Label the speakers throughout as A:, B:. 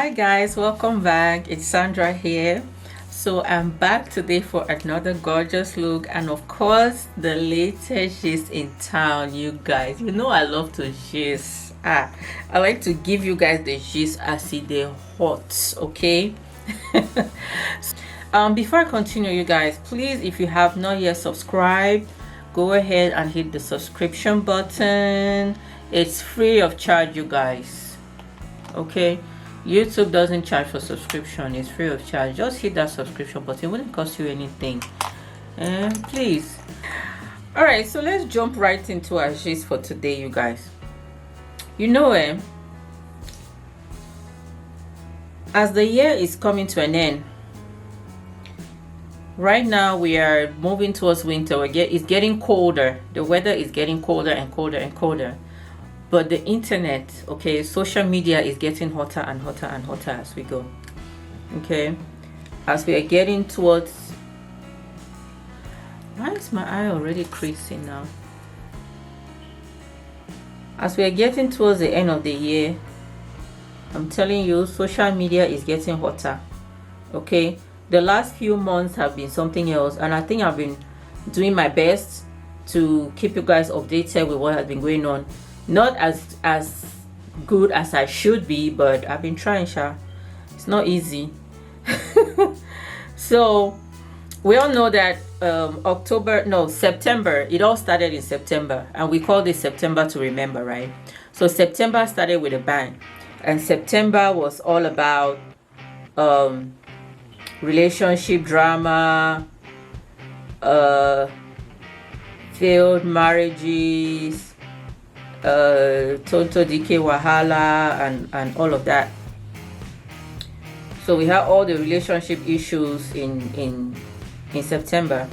A: Hi guys, welcome back. It's Sandra here. So I'm back today for another gorgeous look, and of course the latest gist in town. You guys, you know I love to gist. I like to give you guys the gist as they hot, okay? Before I continue, you guys, please, if you have not yet subscribed, go ahead and hit the subscription button. It's free of charge, you guys, okay? YouTube doesn't charge for subscription. It's free of charge. Just hit that subscription button. It wouldn't cost you anything, and please. All right, so let's jump right into our gist for today, you guys. You know, as the year is coming to an end, right now we are moving towards winter. It's getting colder. The weather is getting colder and colder and colder. But the internet, okay, social media is getting hotter and hotter and hotter as we go. Okay, as we are getting towards, why is my eye already creasing now? As we are getting towards the end of the year, I'm telling you, social media is getting hotter. Okay, the last few months have been something else, and I think I've been doing my best to keep you guys updated with what has been going on. Not as good as I should be, but I've been trying, Sha. It's not easy. So we all know that September, it all started in September, and we call this September to remember, right? So September started with a bang, and September was all about relationship drama, failed marriages, Tonto DK Wahala, and all of that. So we had all the relationship issues in September,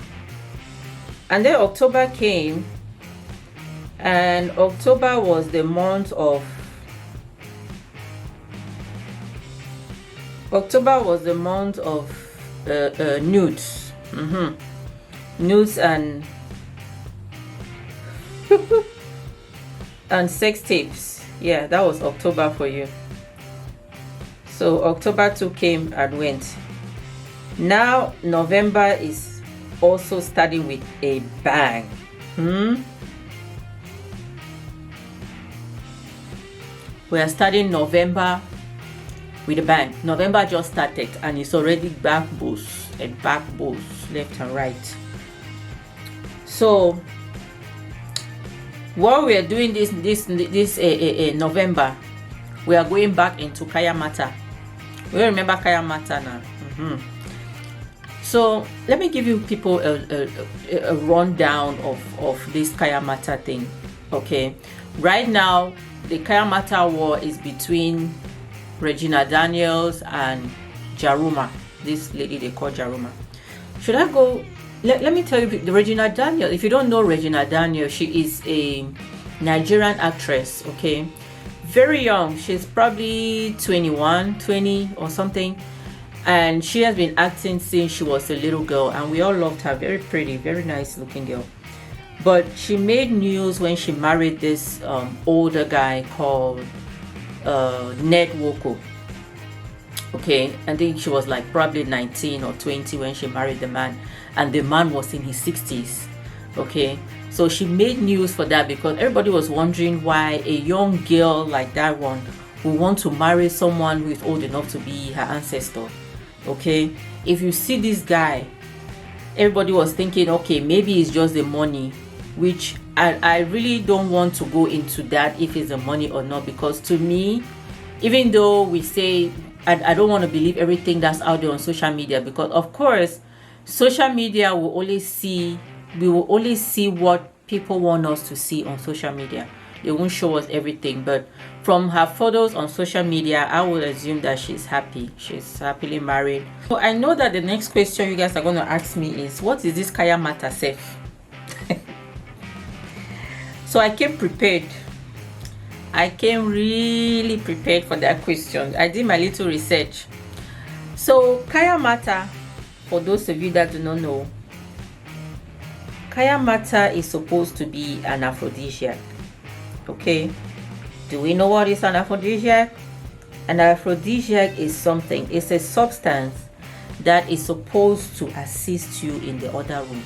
A: and then October came, and October was the month of nudes, nudes and and sex tapes. Yeah, that was October for you. So October 2 came and went. Now November is also starting with a bang. We are starting November with a bang. November just started and it's already back boost left and right. So what we are doing this November, we are going back into KAYAMATA. We remember KAYAMATA now. So let me give you people a rundown of this KAYAMATA thing. Okay, right now the KAYAMATA war is between Regina Daniels and Jaruma. This lady they call Jaruma. Should I go? Let me tell you, the Regina Daniels, if you don't know Regina Daniels, she is a Nigerian actress, okay? Very young. She's probably 21, 20 or something. And she has been acting since she was a little girl, and we all loved her. Very pretty, very nice looking girl. But she made news when she married this older guy called Ned Woko. Okay, I think she was like probably 19 or 20 when she married the man, and the man was in his 60s. Okay, so she made news for that because everybody was wondering why a young girl like that one would want to marry someone who is old enough to be her ancestor. Okay, if you see this guy, everybody was thinking, okay, maybe it's just the money, which I really don't want to go into that if it's the money or not, because to me, even though we say I don't want to believe everything that's out there on social media, because of course social media will only see what people want us to see on social media. They won't show us everything, but from her photos on social media, I would assume that she's happy. She's happily married. So I know that the next question you guys are going to ask me is, what is this KAYAMATA self? So I came prepared. I came really prepared for that question. I did my little research. So KAYAMATA, for those of you that do not know, KAYAMATA is supposed to be an aphrodisiac. Okay, do we know what is an aphrodisiac? An aphrodisiac is something, it's a substance that is supposed to assist you in the other room.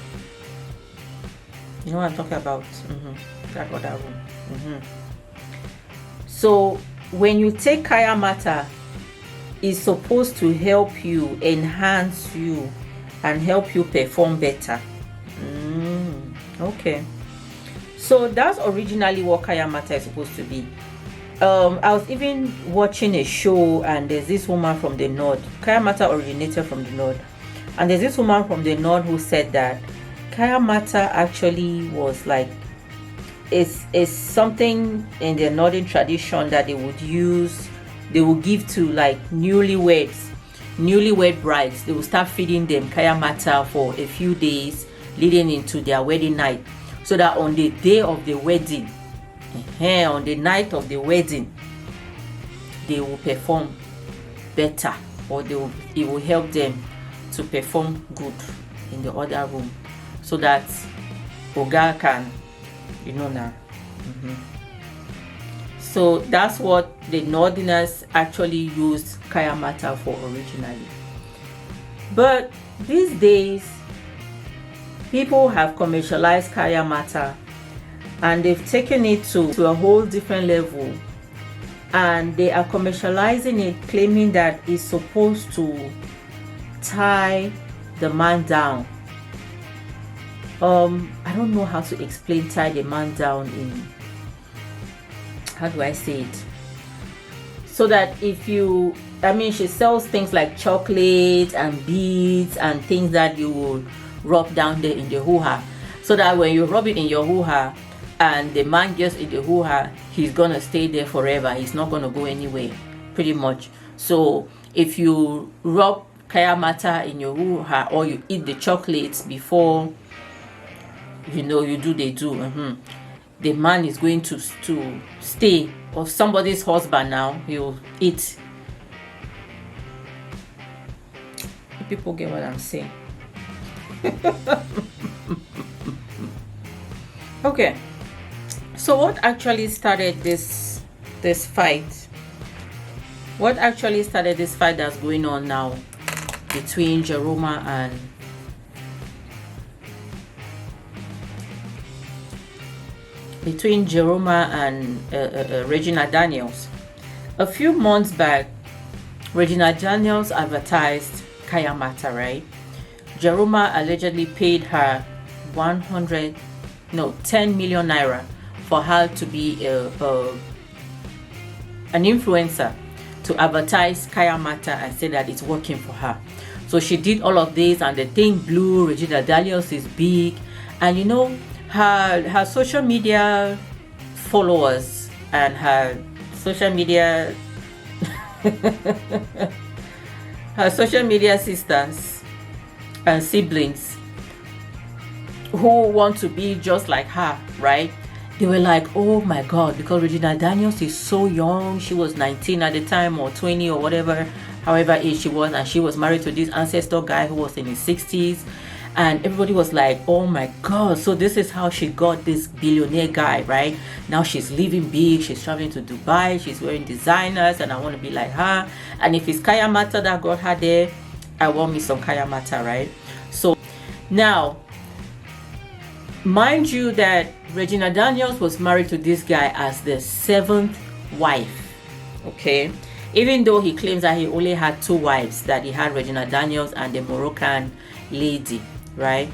A: You know what I'm talking about? That other room. So when you take KAYAMATA, it's supposed to help you, enhance you, and help you perform better. Okay, so that's originally what KAYAMATA is supposed to be. I was even watching a show, and there's this woman from the north. KAYAMATA originated from the north, and there's this woman from the north who said that KAYAMATA actually was like, it's something in the northern tradition that they would use, they will give to like newlywed brides. They will start feeding them KAYAMATA for a few days leading into their wedding night, so that on the day of the wedding, on the night of the wedding, they will perform better, or it will help them to perform good in the other room, so that Oga can, you know now. So that's what the northerners actually used KAYAMATA for originally. But these days, people have commercialized KAYAMATA, and they've taken it to a whole different level, and they are commercializing it, claiming that it's supposed to tie the man down. I don't know how to explain tie the man down in, how do I say it, so that if you, I mean, she sells things like chocolate and beads and things that you would rub down there in the hoo-ha, so that when you rub it in your hoo-ha and the man gets in the hoo-ha, he's gonna stay there forever, he's not gonna go anywhere, pretty much. So if you rub KAYAMATA in your hoo-ha, or you eat the chocolates before, you know, you do the man is going to stay, or somebody's husband now, he'll eat. People get what I'm saying. Okay, so what actually started this fight? What actually started this fight that's going on now between Jaruma and Regina Daniels? A few months back, Regina Daniels advertised KAYAMATA, right? Jaruma allegedly paid her 10 million naira for her to be an influencer, to advertise KAYAMATA and say that it's working for her. So she did all of this, and the thing blew. Regina Daniels is big, and you know, her social media followers and her social media her social media sisters and siblings who want to be just like her, right? They were like, oh my god, because Regina Daniels is so young. She was 19 at the time, or 20, or whatever, however age she was, and she was married to this ancestor guy who was in his 60s. And everybody was like, oh my god, so this is how she got this billionaire guy, right? Now she's living big, she's traveling to Dubai, she's wearing designers, and I want to be like her. And if it's KAYAMATA that got her there, I want me some KAYAMATA, right? So now, mind you that Regina Daniels was married to this guy as the 7th wife, okay? Even though he claims that he only had 2 wives, that he had Regina Daniels and the Moroccan lady, right?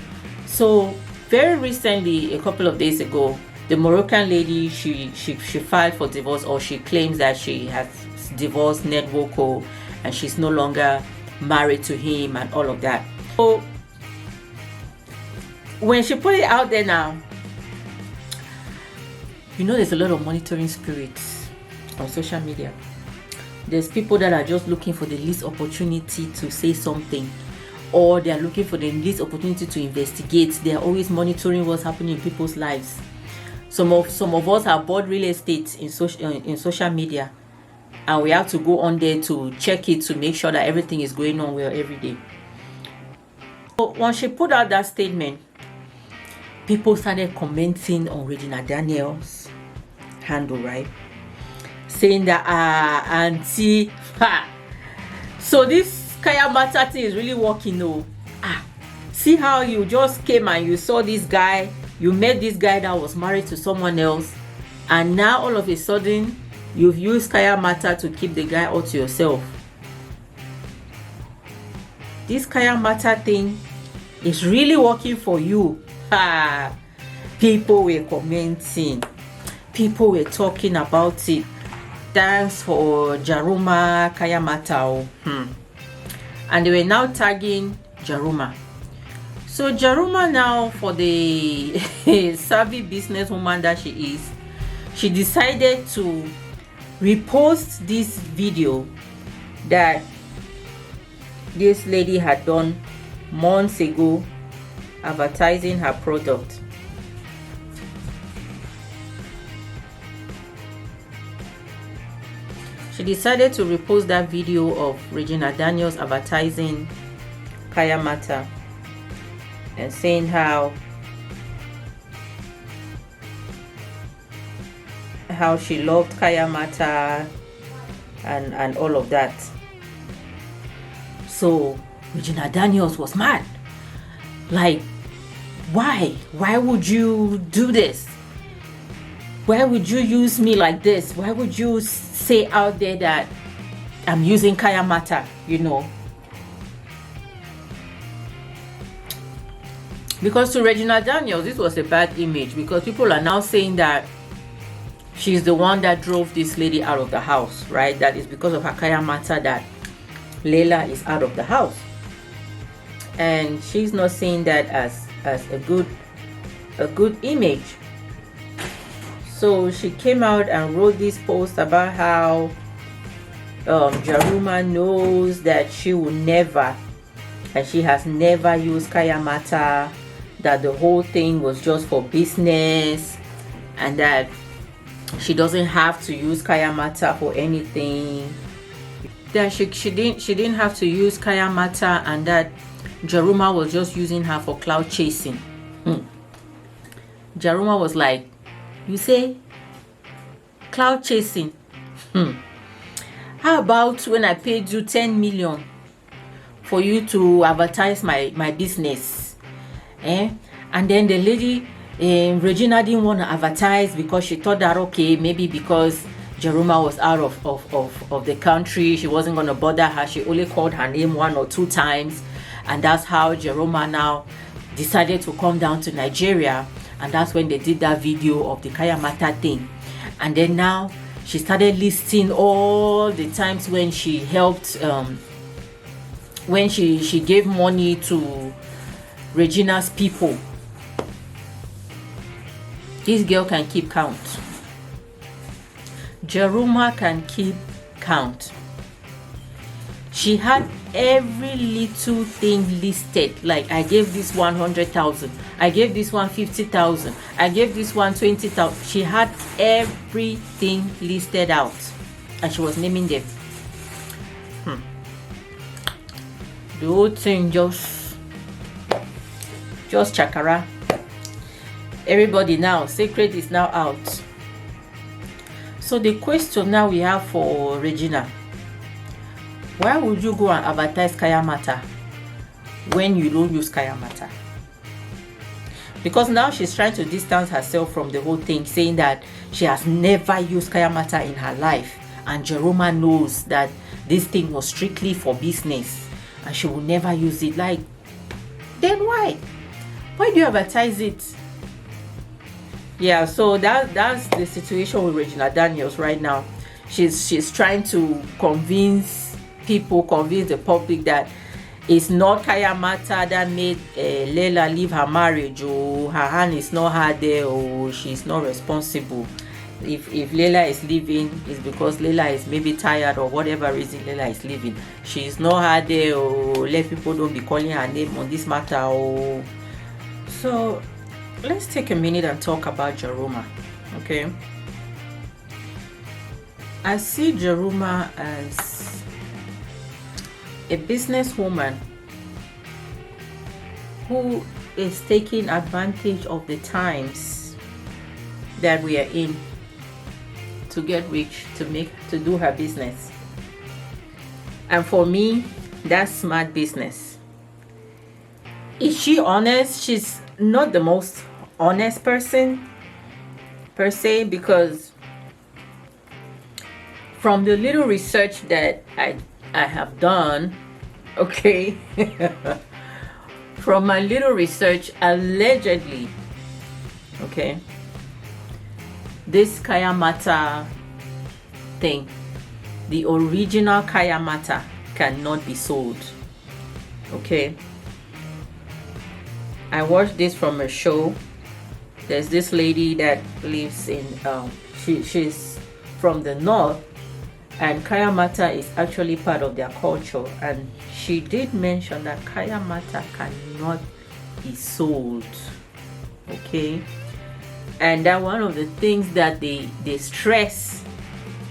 A: So very recently, a couple of days ago, the Moroccan lady, she filed for divorce, or she claims that she has divorced Nedwoko and she's no longer married to him and all of that. So when she put it out there now, you know, there's a lot of monitoring spirits on social media. There's people that are just looking for the least opportunity to say something, or they are looking for the least opportunity to investigate. They are always monitoring what's happening in people's lives. Some of us have bought real estate in social media, and we have to go on there to check it, to make sure that everything is going on well every day. So when she put out that statement, people started commenting on Regina Daniels' handle, right? saying that auntie, ha. So this KAYAMATA thing is really working. No, see how you just came and you saw this guy, you met this guy that was married to someone else, and now all of a sudden you've used KAYAMATA to keep the guy all to yourself. This KAYAMATA thing is really working for you. People were commenting, people were talking about it. Thanks for Jaruma, KAYAMATA. And they were now tagging Jaruma. So Jaruma now, for the savvy businesswoman that she is, she decided to repost this video that this lady had done months ago advertising her product. She decided to repost that video of Regina Daniels advertising KAYAMATA and saying how she loved KAYAMATA and all of that. So Regina Daniels was mad. Like, why would you do this? Why would you use me like this? Why would you say out there that I'm using KAYAMATA, you know? Because to Regina Daniels, this was a bad image, because people are now saying that she's the one that drove this lady out of the house, right? That is because of her KAYAMATA that Layla is out of the house. And she's not seeing that as a good image. So she came out and wrote this post about how Jaruma knows that she will never, and she has never used KAYAMATA, that the whole thing was just for business, and that she doesn't have to use KAYAMATA for anything. That she didn't have to use KAYAMATA, and that Jaruma was just using her for cloud chasing. Jaruma was like, you say cloud chasing? How about when I paid you 10 million for you to advertise my business? And then the lady, Regina, didn't want to advertise because she thought that, okay, maybe because Jaruma was out of the country, she wasn't going to bother her. She only called her name 1 or 2 times, and that's how Jaruma now decided to come down to Nigeria. And that's when they did that video of the KAYAMATA thing. And then now she started listing all the times when she helped, when she gave money to Regina's people. This girl can keep count. Jaruma can keep count. She had every little thing listed. Like, I gave this 100,000, I gave this one 50,000, I gave this one 20,000. She had everything listed out, and she was naming them. The whole thing just chakara. Everybody now, secret is now out. So the question now we have for Regina: why would you go and advertise KAYAMATA when you don't use KAYAMATA? Because now she's trying to distance herself from the whole thing, saying that she has never used KAYAMATA in her life, and Jaruma knows that this thing was strictly for business and she will never use it. Like, then why do you advertise it? Yeah, so that's the situation with Regina Daniels right now. She's trying to convince the public that it's not KAYAMATA that made Layla leave her marriage, or her hand is not her there, or she's not responsible. If Layla is leaving, it's because Layla is maybe tired, or whatever reason Layla is leaving. She's not her there, or let people don't be calling her name on this matter. Or so let's take a minute and talk about Jaruma. Okay, I see Jaruma as a businesswoman who is taking advantage of the times that we are in to get rich, to do her business. And for me, that's smart business. Is she honest? She's not the most honest person per se, because from the little research that I have done, okay, from my little research, allegedly, okay, this KAYAMATA thing, the original KAYAMATA, cannot be sold. Okay, I watched this from a show. There's this lady that lives in she's from the north, and KAYAMATA is actually part of their culture, and she did mention that KAYAMATA cannot be sold. Okay, and that one of the things that they stress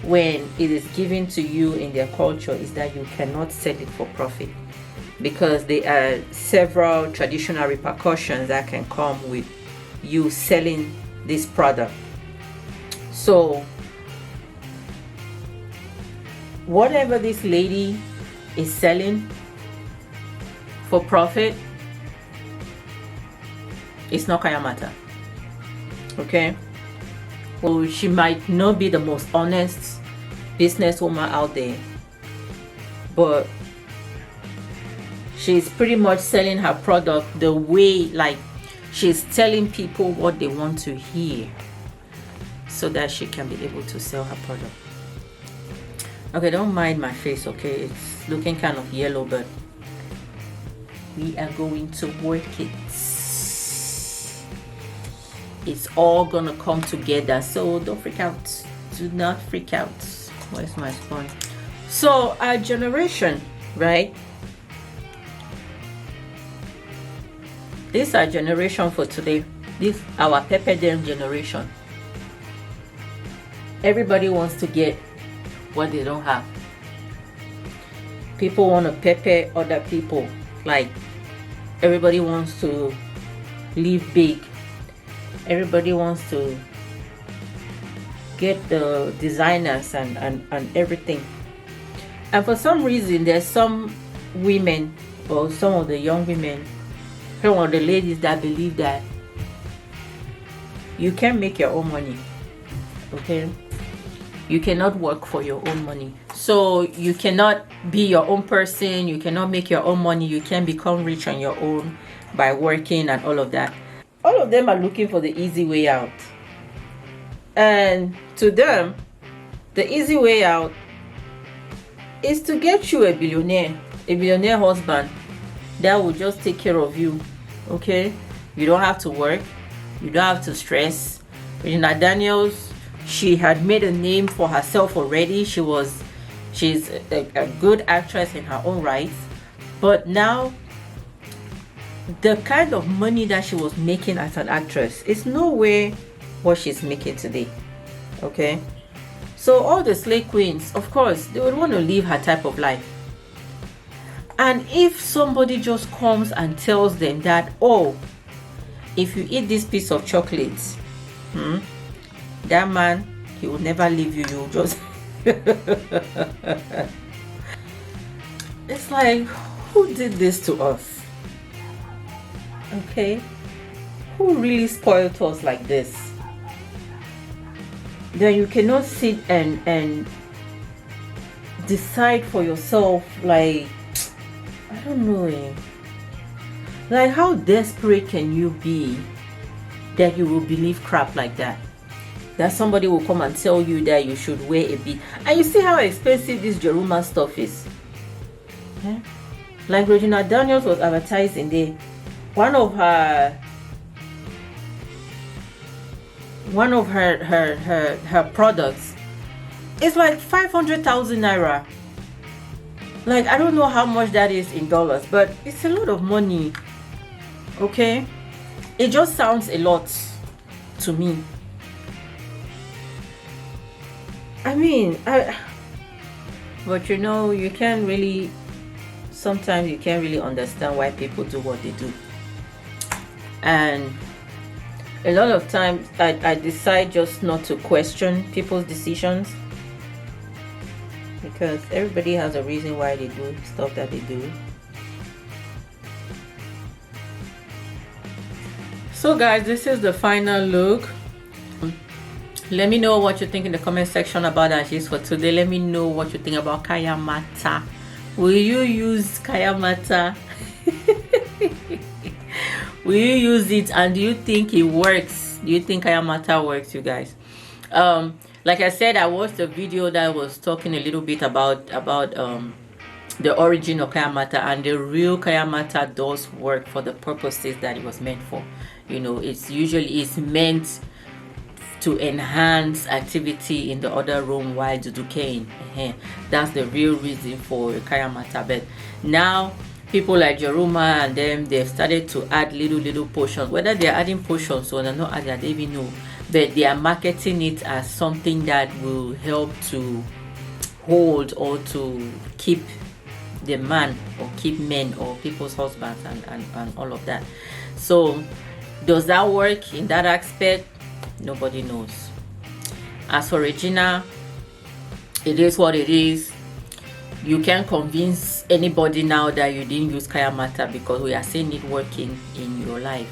A: when it is given to you in their culture is that you cannot sell it for profit, because there are several traditional repercussions that can come with you selling this product. So whatever this lady is selling for profit, it's not KAYAMATA. Okay, well, she might not be the most honest businesswoman out there, but she's pretty much selling her product the way, like, she's telling people what they want to hear so that she can be able to sell her product. Okay, don't mind my face, okay? It's looking kind of yellow, but we are going to work it. It's all gonna come together, so don't freak out. Do not freak out. Where's my spoon? So our generation, right? This is our generation for today. This our pepper dem generation. Everybody wants to get what they don't have. People want to pepper other people. Like, everybody wants to live big. Everybody wants to get the designers and everything. And for some reason, there's some women, or some of the young women, some of the ladies, that believe that you can make your own money. Okay, you cannot work for your own money. So you cannot be your own person. You cannot make your own money. You can become rich on your own by working and all of that. All of them are looking for the easy way out. And to them, the easy way out is to get you a billionaire husband that will just take care of you. Okay, you don't have to work, you don't have to stress. Regina Daniels, she had made a name for herself already. She's a good actress in her own right, but now the kind of money that she was making as an actress is nowhere what she's making today. Okay, so all the slave queens, of course, they would want to live her type of life. And if somebody just comes and tells them that, oh, if you eat this piece of chocolate, that man, he will never leave you. You just it's like, who did this to us? Okay, who really spoiled us like this? Then you cannot sit and decide for yourself. Like, I don't know. Like, how desperate can you be that you will believe crap like that? That somebody will come and tell you that you should wear a bead. And you see how expensive this Jaruma stuff is. Yeah? Like Regina Daniels was advertising there. One of her products is like 500,000 naira. Like, I don't know how much that is in dollars, but it's a lot of money. Okay, it just sounds a lot to me. I mean, but you know, you can't really, sometimes you can't really understand why people do what they do. And A lot of times I decide just not to question people's decisions, because everybody has a reason why they do stuff that they do. So guys, this is the final look. Let me know what you think in the comment section about our gist for today. Let me know what you think about KAYAMATA. Will you use KAYAMATA? Will you use it, and do you think it works? Do you think KAYAMATA works, you guys? Like I said, I watched a video that was talking a little bit about the origin of KAYAMATA, and the real KAYAMATA does work for the purposes that it was meant for. You know, it's meant to enhance activity in the other room while decaying. That's the real reason for KAYAMATA. But now people like Jaruma and them, they've started to add little potions. Whether they're adding potions or they're not adding, I don't even know, but they are marketing it as something that will help to hold or to keep the man, or keep men or people's husbands, and all of that. So does that work in that aspect? Nobody knows. As for Regina, it is what it is. You can't convince anybody now that you didn't use KAYAMATA, because we are seeing it working in your life.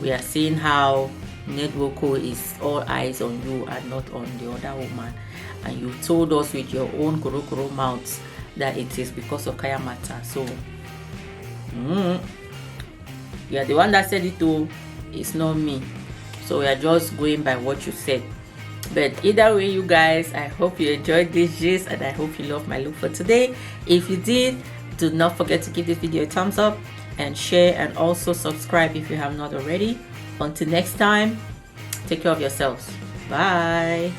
A: We are seeing how Netwoko is all eyes on you and not on the other woman, and you told us with your own kuro mouth that it is because of KAYAMATA. So you are the one that said it too. It's not me. So we are just going by what you said. But either way, you guys, I hope you enjoyed this gist, and I hope you love my look for today. If you did, do not forget to give this video a thumbs up and share, and also subscribe if you have not already. Until next time, take care of yourselves. Bye.